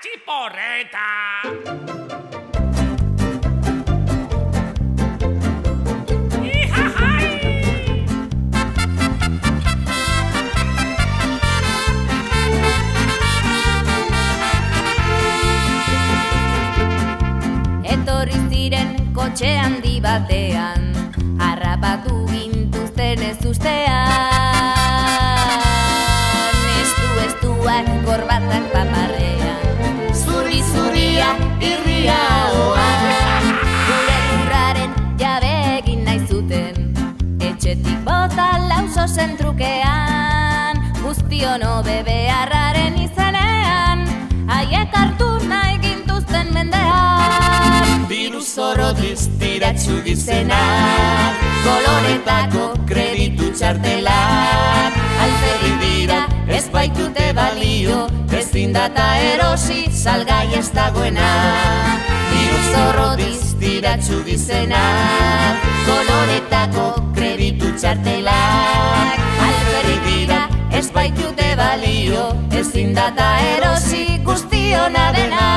txiporreta. Etorri ziren kotxe handi batean, harrapatu gintuzten ez ustean. Estu-estuak gorbatak paparrean, zuri-zuria irria oan. Gure lurraren jabe egin nahi zuten, etxetik bota lauso zentrukean. Guztion hobe beharraren izenean, haiek hartu nahi gintuzten mendean. Diru zorrotiz tiratxu gizenak, koloretako kreditu txartelak. Alferri dira ez baitute balio, ezin data erosi salgai ez dagoena. Diru zorrotiz tiratxu gizenak, koloretako kreditu txartelak. Alferri dira ez baitute balio, ezin data erosi guztiona dena.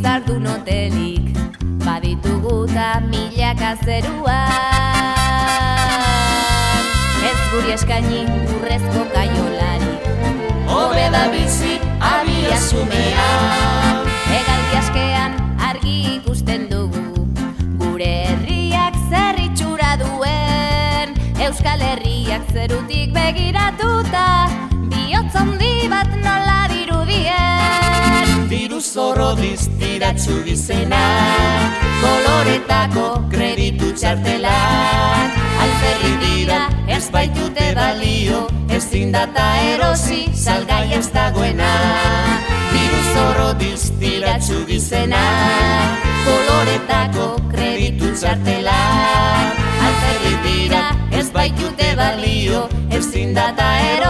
Zardun hotelik, baditugu ta milaka zeruan. Ez guri eskaini urrezko kaiolarik, hobe da bizi abia zumean. Hegaldi askean argi ikusten dugu, gure herriak zer itxura duen. Euskal Herriak zerutik begiratuta, bihotz handi bat nola dirudien. Diru zorrotiz tiratxu gizenak, koloretako kreditu txartelak. Alferri dira ez baitute balio, ezin data erosi salgai ez dagoena. Diru zorrotiz tiratxu gizenak, koloretako kreditu txartelak. Alferri dira ez baitute balio, ezin data erosi